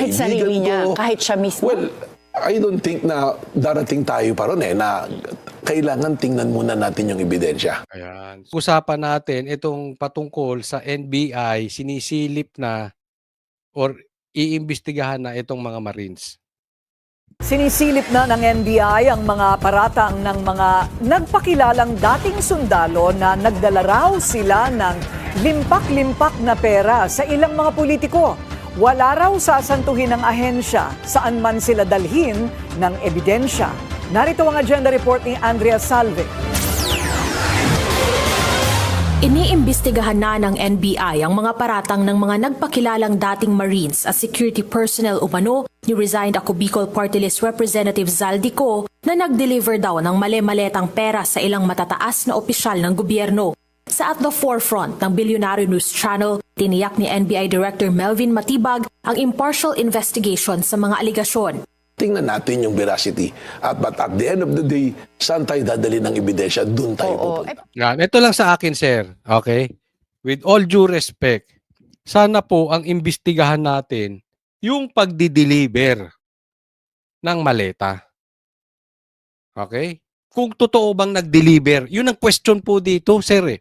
Kahit sarili niya, kahit siya mismo? Well, I don't think na darating tayo pa ron na kailangan tingnan muna natin yung ebidensya. Ayan. Usapan natin itong patungkol sa NBI, sinisilip na or iimbestigahan na itong mga Marines. Sinisilip na ng NBI ang mga paratang ng mga nagpakilalang dating sundalo na nagdala raw sila ng limpak-limpak na pera sa ilang mga politiko. Wala raw sasantuhin ng ahensya saan man sila dalhin ng ebidensya. Narito ang agenda report ni Andrea Salve. Iniimbestigahan na ng NBI ang mga paratang ng mga nagpakilalang dating Marines at security personnel umano ni resigned ako Bicol Party List Representative Zaldico na nag-deliver daw ng male-maletang pera sa ilang matataas na opisyal ng gobyerno. Sa at the forefront ng Bilyonaryo News Channel, tiniyak ni NBI Director Melvin Matibag ang impartial investigation sa mga aligasyon. Tingnan natin yung veracity. But at the end of the day, saan tayo dadali ng ebidensya, doon tayo pupunta. Yan, ito lang sa akin, sir. Okay? With all due respect, sana po ang imbestigahan natin yung pagdi-deliver ng maleta. Okay? Kung totoo bang nag-deliver, yun ang question po dito, sir.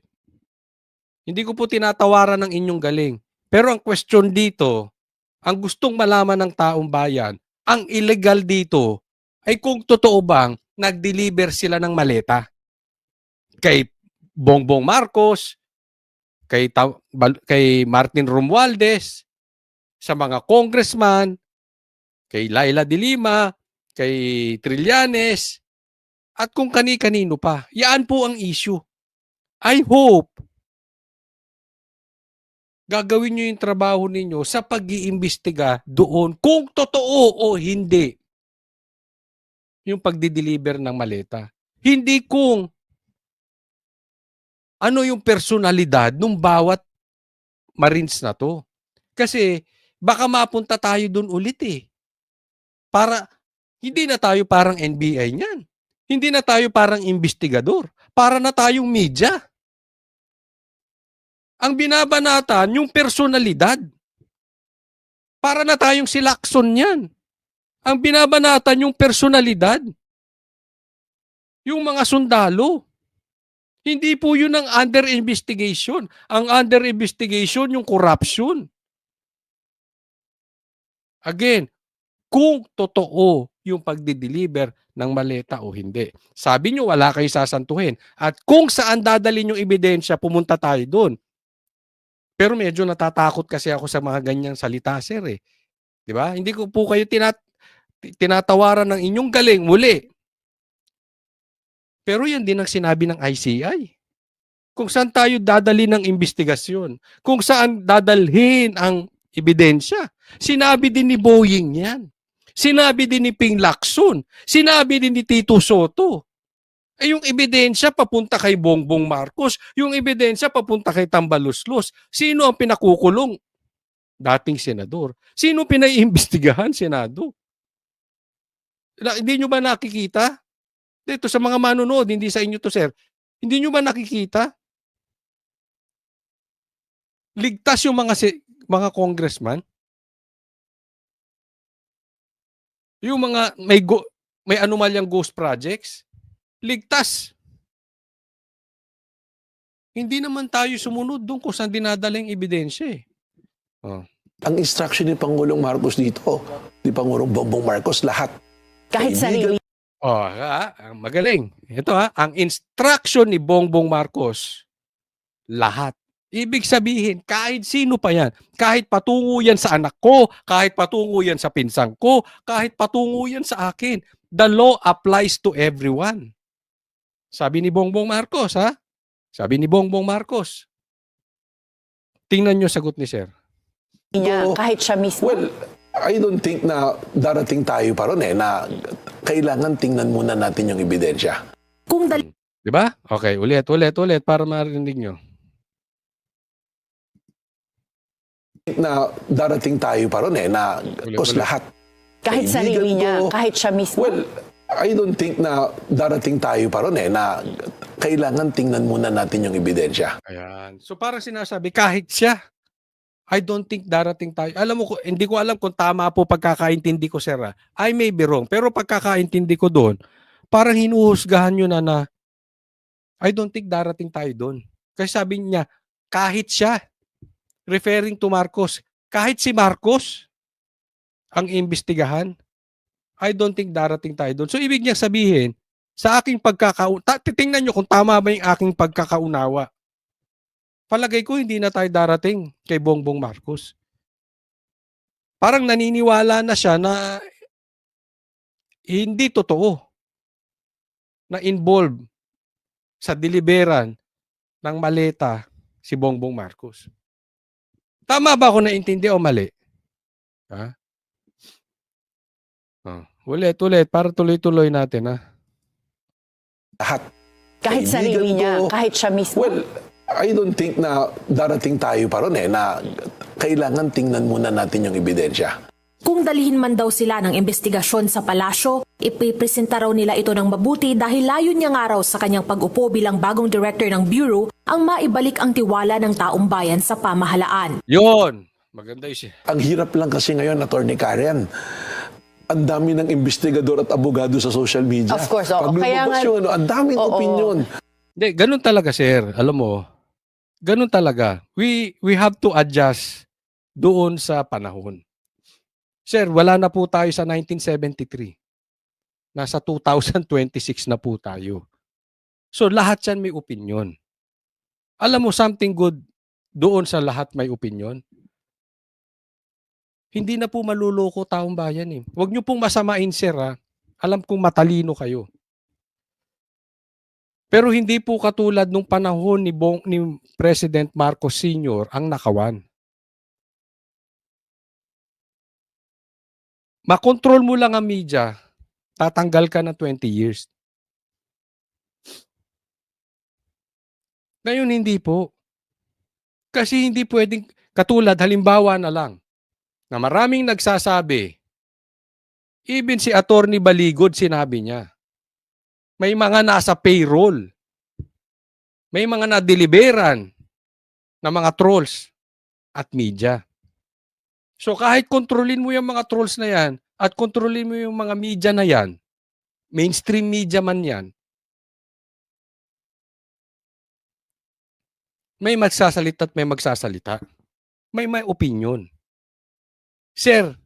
Hindi ko po tinatawaran ng inyong galing. Pero ang question dito, ang gustong malaman ng taong bayan, ang illegal dito ay kung totoo bang nag-deliver sila ng maleta kay Bongbong Marcos, kay Martin Romualdez, sa mga congressman, kay Laila de Lima, kay Trillanes, at kung kani-kanino pa. Yan po ang issue. I hope gagawin nyo yung trabaho ninyo sa pag-iimbestiga doon kung totoo o hindi yung pagdi-deliver ng maleta. Hindi kung ano yung personalidad ng bawat Marines na to. Kasi baka mapunta tayo doon ulit Para hindi na tayo parang NBI niyan. Hindi na tayo parang investigador. Para na tayong media. Ang binabanatan, yung personalidad. Para na tayong si Lacson yan. Ang binabanatan, yung personalidad. Yung mga sundalo. Hindi po yun ang under investigation. Ang under investigation, yung corruption. Again, kung totoo yung pagdi-deliver ng maleta o hindi. Sabi nyo, wala kayo sasantuhin. At kung saan dadalhin yung ebidensya, pumunta tayo doon. Pero medyo natatakot kasi ako sa mga ganyang salita, sir. Di ba? Hindi ko po kayo tinatawaran ng inyong galing muli. Pero yan din ang sinabi ng ICI. Kung saan tayo dadali ng investigasyon. Kung saan dadalhin ang ebidensya. Sinabi din ni Boying yan. Sinabi din ni Ping Lacson. Sinabi din ni Tito Soto. Yung ebidensya papunta kay Bongbong Marcos. Yung ebidensya papunta kay Tambaluslos. Sino ang pinakukulong? Dating senador. Sino pinaiimbestigahan? Senado. Hindi nyo ba nakikita? Dito sa mga manonood, hindi sa inyo to, sir. Hindi nyo ba nakikita? Ligtas yung mga congressman. Yung mga may anomalyang ghost projects. Ligtas. Hindi naman tayo sumunod doon kung saan dinadala yung ebidensya Ang instruction ni Pangulong Marcos dito, ni Pangulong Bongbong Marcos, lahat. Kahit sarili. Magaling. Ito ang instruction ni Bongbong Marcos, lahat. Ibig sabihin, kahit sino pa yan, kahit patungo yan sa anak ko, kahit patungo yan sa pinsang ko, kahit patungo yan sa akin, the law applies to everyone. Sabi ni Bongbong Marcos, Sabi ni Bongbong Marcos. Tingnan nyo sagot ni sir. Kahit siya mismo? Well, I don't think na darating tayo pa ron na kailangan tingnan muna natin yung ebidensya. Kung Di ba? Okay, ulit para marinig nyo. Na darating tayo pa ron na lahat. Kahit sarili niya, kahit siya mismo? Well, I don't think na darating tayo pa ron na kailangan tingnan muna natin yung ebidensya. Ayan. So parang sinasabi, kahit siya, I don't think darating tayo. Alam mo, hindi ko alam kung tama po pagkakaintindi ko, sir. I may be wrong. Pero pagkakaintindi ko doon, parang hinuhusgahan nyo na I don't think darating tayo doon. Kasi sabi niya, kahit siya, referring to Marcos, kahit si Marcos ang imbestigahan, I don't think darating tayo doon. So, ibig niya sabihin, sa aking titingnan nyo kung tama ba yung aking pagkakaunawa. Palagay ko hindi na tayo darating kay Bongbong Marcos. Parang naniniwala na siya na hindi totoo na involved sa deliveran ng maleta si Bongbong Marcos. Tama ba ako naintindi o mali? Ha? Ulit, para tuloy-tuloy natin, ha? Lahat. Kahit Kaibigan sarili niya, ko. kahit siya mismo. Well, I don't think na darating tayo pa ron na kailangan tingnan muna natin yung ebidensya. Kung dalhin man daw sila ng investigasyon sa palasyo, ipipresenta raw nila ito ng mabuti dahil layon niya nga raw sa kanyang pag-upo bilang bagong director ng Bureau ang maibalik ang tiwala ng taong bayan sa pamahalaan. Yun! Maganda yun siya. Ang hirap lang kasi ngayon, Atty. Karen. Ang dami ng investigador at abogado sa social media. Of course, oo. Pag Kaya lumabas nga- yung ang daming Oo. opinion. Hindi, ganun talaga, sir. Alam mo, ganun talaga. We have to adjust doon sa panahon. Sir, wala na po tayo sa 1973. Nasa 2026 na po tayo. So, lahat yan may opinion. Alam mo, something good doon sa lahat may opinion. Hindi na po maluloko taong bayan eh. Huwag niyo pong masamain, sir, ha? Alam kong matalino kayo. Pero hindi po katulad nung panahon ni President Marcos Sr. ang nakawan. Makontrol mo lang ang media, tatanggal ka na 20 years. Ngayon hindi po. Kasi hindi pwedeng, katulad halimbawa na lang, na maraming nagsasabi, even si Atty. Baligod sinabi niya, may mga nasa payroll, may mga na-deliveran na mga trolls at media. So kahit kontrolin mo yung mga trolls na yan at kontrolin mo yung mga media na yan, mainstream media man yan, may magsasalita at may magsasalita. May opinion. Sir,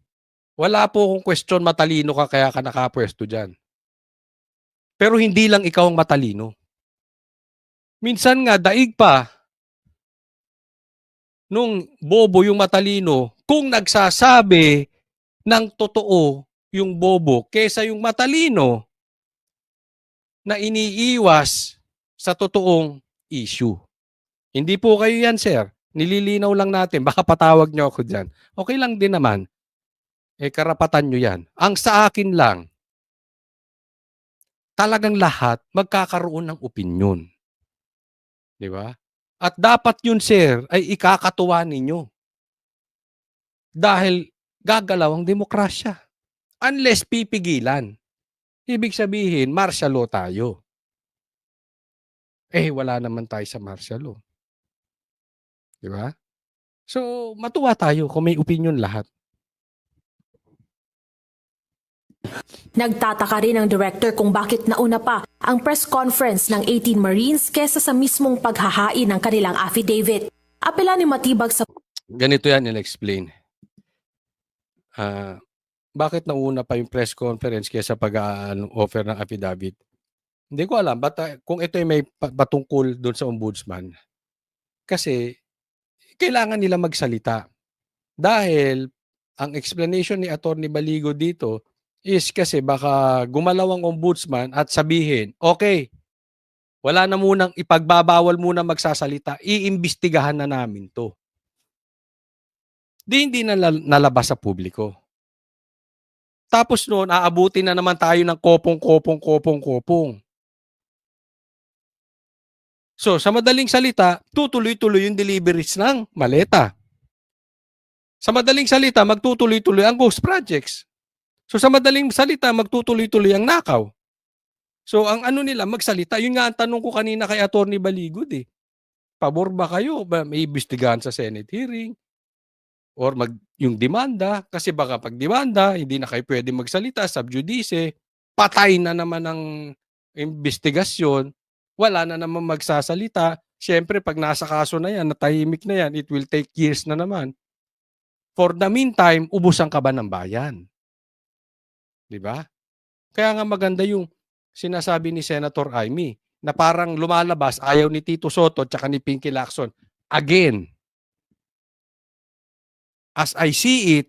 wala po akong question matalino ka kaya ka nakapwesto dyan. Pero hindi lang ikaw ang matalino. Minsan nga, daig pa, nung bobo yung matalino, kung nagsasabi ng totoo yung bobo kesa yung matalino na iniiwas sa totoong issue. Hindi po kayo yan, sir. Nililinaw lang natin. Baka patawag nyo ako dyan. Okay lang din naman. Karapatan nyo yan. Ang sa akin lang, talagang lahat magkakaroon ng opinyon. Di ba? At dapat yun, sir, ay ikakatuwa ninyo. Dahil gagalaw ang demokrasya. Unless pipigilan. Ibig sabihin, martial law tayo. Wala naman tayo sa martial law. Di ba? So, matuwa tayo kung may opinion lahat. Nagtataka rin ang director kung bakit nauna pa ang press conference ng 18 Marines kesa sa mismong paghahain ng kanilang affidavit. Apela ni Matibag sa Ganito yan, in-explain. Bakit nauna pa yung press conference kesa pag-offer ng affidavit? Hindi ko alam. But, kung ito ay may patungkol doon sa ombudsman, kasi kailangan nila magsalita. Dahil ang explanation ni Atty. Baligo dito is kasi baka gumalaw ang ombudsman at sabihin, okay, wala na munang ipagbabawal muna magsasalita, iimbestigahan na namin to. Hindi na nalabas sa publiko. Tapos noon, aabutin na naman tayo ng kopong. So, sa madaling salita, tutuloy-tuloy yung deliveries ng maleta. Sa madaling salita, magtutuloy-tuloy ang ghost projects. So, sa madaling salita, magtutuloy-tuloy ang nakaw. So, ang ano nila, magsalita. Yun nga ang tanong ko kanina kay Atty. Baligod eh. Pabor ba kayo? May imbestigahan sa Senate hearing? or yung demanda, kasi baka pag demanda, hindi na kayo pwede magsalita, sub judice, patay na naman ang investigasyon, wala na naman magsasalita. Siyempre, pag nasa kaso na yan, natahimik na yan, it will take years na naman. For the meantime, ubusan ka ba ng bayan? Di ba? Kaya nga maganda yung sinasabi ni Senator Amy na parang lumalabas, ayaw ni Tito Soto at ni Pinky Lacson. Again, as I see it,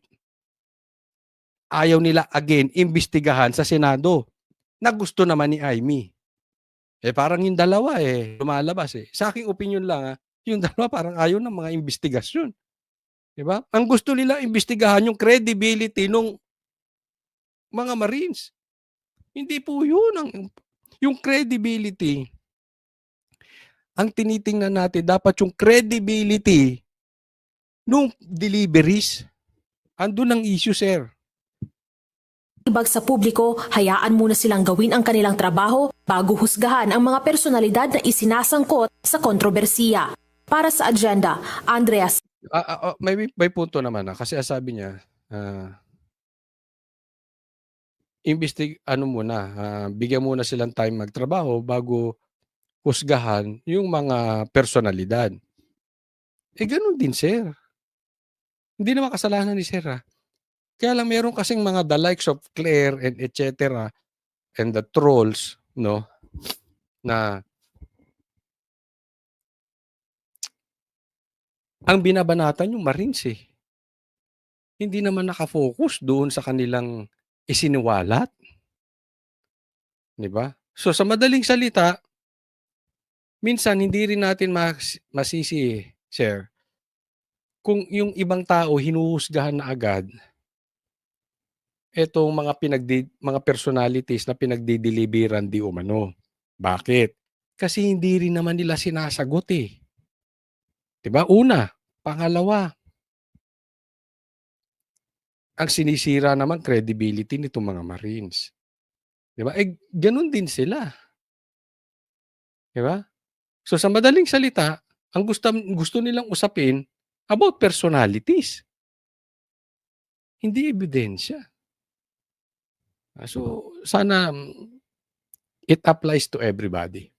ayaw nila again imbestigahan sa Senado na gusto naman ni Amy. Parang yung dalawa lumalabas Sa aking opinion lang yung dalawa parang ayaw ng mga investigasyon. Diba? Ang gusto nila imbestigahan yung credibility ng mga Marines. Hindi po yun. Yung credibility, ang tinitingnan natin, dapat yung credibility nung deliveries. Andun ang issue, sir. Ibag sa publiko, hayaan muna silang gawin ang kanilang trabaho bago husgahan ang mga personalidad na isinasangkot sa kontrobersiya. Para sa agenda, Andreas. May punto naman kasi sabi niya, bigyan muna silang time magtrabaho bago husgahan yung mga personalidad. Ganun din, sir. Hindi naman kasalanan ni sir. Kaya lang meron kasing mga the likes of Claire and etc. and the trolls, no, na ang binabanatan yung Marines Hindi naman nakafocus doon sa kanilang isiniwalat. Di ba? So sa madaling salita, minsan hindi rin natin masisi, sir, kung yung ibang tao hinuhusgahan na agad etong mga personalities na pinagdideliveran di umano. Bakit? Kasi hindi rin naman nila sinasagot 'Di ba? Una, pangalawa, ang sinisira naman credibility nitong mga Marines. 'Di ba? Ganun din sila. 'Di ba? So sa madaling salita, ang gusto nilang usapin about personalities. Hindi ebidensya. So, sana it applies to everybody.